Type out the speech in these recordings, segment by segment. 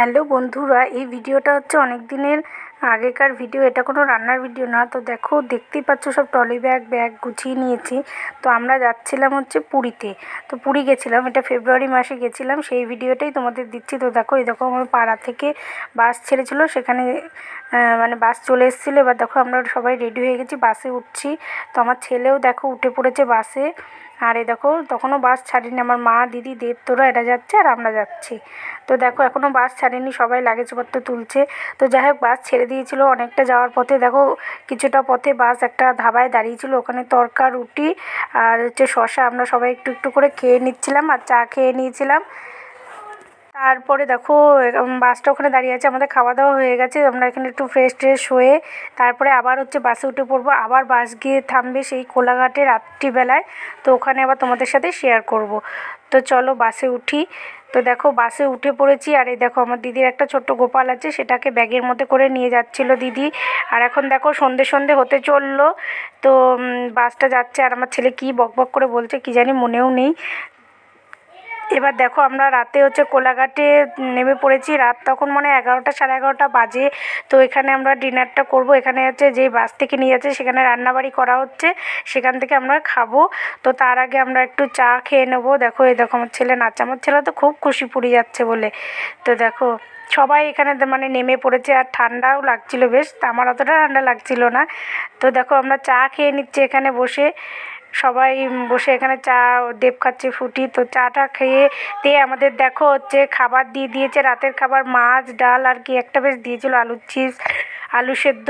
Hello বন্ধুরা, এই ভিডিওটা হচ্ছে অনেক দিনের আগেকার ভিডিও। এটা কোনো রান্নার ভিডিও না। তো দেখো, দেখতেই পাচ্ছ সব ট্রলি ব্যাগ গুছিয়ে নিয়েছি। তো আমরা যাচ্ছিলাম হচ্ছে পুরীতে। তো পুরী গেছিলাম, এটা ফেব্রুয়ারি মাসে গেছিলাম, সেই ভিডিওটাই তোমাদের দিচ্ছি। তো দেখো, এই দেখো আমার পাড়া থেকে বাস ছেড়েছিল, সেখানে মানে বাস চলে এসেছিলো। এবার দেখো আমরা সবাই রেডি হয়ে গেছি, বাসে উঠছি। তো আমার ছেলেও দেখো উঠে পড়েছে বাসে। আর এই দেখো, তখনও বাস ছাড়েনি, আমার মা, দিদি, দেব, তোরা এরা যাচ্ছে আর আমরা যাচ্ছি। তো দেখো, এখনও বাস ছাড়েনি, সবাই লাগেজপত্র তুলছে। তো যাই হোক, বাস ছেড়ে দিয়েছিল অনেকটা যাওয়ার পথে। দেখো, কিছুটা পথে বাস একটা ধাবায় দাঁড়িয়েছিল, ওখানে তরকা, রুটি আর হচ্ছে শসা আমরা সবাই একটু একটু করে খেয়ে নিচ্ছিলাম আর চা খেয়ে নিয়েছিলাম। তারপরে দেখো, বাসটা ওখানে দাঁড়িয়ে আছে, আমাদের খাওয়া দাওয়া হয়ে গেছে। আমরা এখানে একটু ফ্রেশ হয়ে তারপরে আবার হচ্ছে বাসে উঠে পড়বো। আবার বাস গিয়ে থামবে সেই কোলাঘাটে রাত্রিবেলায়। তো ওখানে আবার তোমাদের সাথে শেয়ার করব। তো চলো বাসে উঠি। তো দেখো, বাসে উঠে পড়েছি। আর এই দেখো, আমার দিদির একটা ছোট্ট গোপাল আছে, সেটাকে ব্যাগের মধ্যে করে নিয়ে যাচ্ছিল দিদি। আর এখন দেখো সন্ধে হতে চললো। তো বাসটা যাচ্ছে আর আমার ছেলে কী বকবক করে বলছে কি জানি, মনেও নেই। এবার দেখো, আমরা রাতে হচ্ছে কোলাঘাটে নেমে পড়েছি। রাত তখন মানে 11টা, সাড়ে 11টা বাজে। তো এখানে আমরা ডিনারটা করব। এখানে হচ্ছে যেই বাস থেকে নিয়ে যাচ্ছে সেখানে রান্নাবাড়ি করা হচ্ছে, সেখান থেকে আমরা খাবো। তো তার আগে আমরা একটু চা খেয়ে নেবো। দেখো, এই দেখো আমার ছেলে নাচছে, আমার ছেলে তো খুব খুশি পুরী যাচ্ছে বলে। তো দেখো, সবাই এখানে মানে নেমে পড়েছে আর ঠান্ডাও লাগছিল বেশ, তা আমার অতটা ঠান্ডা লাগছিল না। তো দেখো, আমরা চা খেয়ে নিচ্ছি এখানে বসে, সবাই বসে এখানে চা, দেব খাচ্ছে ফুটি। তো চাটা খেয়ে দিয়ে আমাদের দেখো হচ্ছে খাবার দিয়ে দিয়েছে, রাতের খাবার মাছ, ডাল আর কি একটা বেশ দিয়েছিল, আলুর চিপস, আলু সেদ্ধ,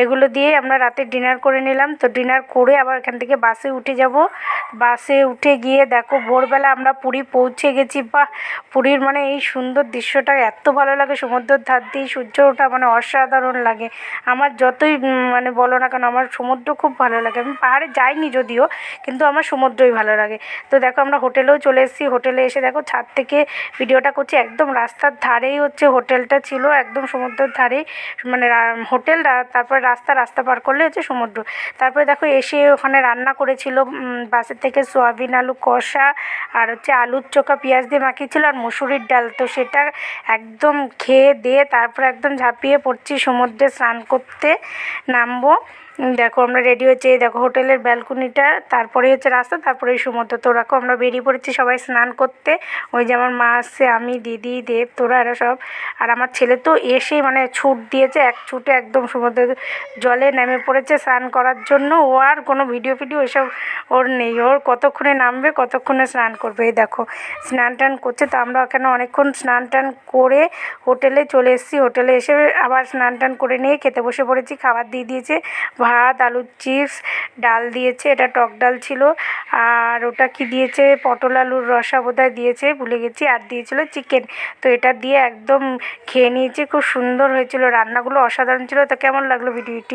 এগুলো দিয়ে আমরা রাতে ডিনার করে নিলাম। তো ডিনার করে আবার এখান থেকে বাসে উঠে যাব। বাসে উঠে গিয়ে দেখো, ভোরবেলা আমরা পুরী পৌঁছে গেছি। বাহ, পুরীর মানে এই সুন্দর দৃশ্যটা এত ভালো লাগে, সমুদ্রের ধার দিয়ে সূর্য ওঠা মানে অসাধারণ লাগে। আমার যতই মানে বলো না কেন, আমার সমুদ্র খুব ভালো লাগে। আমি পাহাড়ে যাইনি যদিও, কিন্তু আমার সমুদ্রই ভালো লাগে। তো দেখো, আমরা হোটেলেও চলে এসেছি। হোটেলে এসে দেখো, ছাদ থেকে ভিডিওটা করছি, একদম রাস্তার ধারেই হচ্ছে হোটেলটা ছিল, একদম সমুদ্রের ধারেই মানে হোটেল। তারপরে রাস্তা পার করলে হচ্ছে সমুদ্র। তারপরে দেখো, এসে ওখানে রান্না করেছিল বাসের থেকে সোয়াবিন আলু কষা আর হচ্ছে আলুর চোখা পেঁয়াজ দিয়ে মাখিয়েছিল আর মুসুরির ডাল। তো সেটা একদম খেয়ে দিয়ে তারপরে একদম ঝাঁপিয়ে পড়ছি সমুদ্রে স্নান করতে নামবো। দেখো, আমরা রেডি হয়েছি, দেখো হোটেলের ব্যালকনিটা, তারপরে হচ্ছে রাস্তা, তারপরে সমুদ্র। তো দেখো, আমরা বেরিয়ে পড়েছি সবাই স্নান করতে। ওই যে আমার মা আসছে, আমি, দিদি, দেব, তোরা এরা সব। আর আমার ছেলে তো এসেই মানে ছুট দিয়েছে, এক ছুটে একদম সমুদ্রের জলে নেমে পড়েছে স্নান করার জন্য। ও আর কোনো ভিডিও এসব ওর নেই, ওর কতক্ষণে নামবে, কতক্ষণে স্নান করবে। এই দেখো, স্নান টান করছে। তো আমরা ওখানে অনেকক্ষণ স্নান টান করে হোটেলে চলে এসেছি। হোটেলে এসে আবার স্নান টান করে নিয়ে খেতে বসে পড়েছি। খাবার দিয়ে দিয়েছে, ভাত, আলুর চিপস, ডাল দিয়েছে, এটা টক ডাল ছিল। আর ওটা কি দিয়েছে, পটল আলুর রসা বোধহয় দিয়েছে, ভুলে গেছি। আর দিয়েছিল চিকেন। তো এটা দিয়ে একদম খেয়ে নিয়েছি, খুব সুন্দর হয়েছিল, রান্নাগুলো অসাধারণ ছিল। তো কেমন লাগলো ভিডিওটি?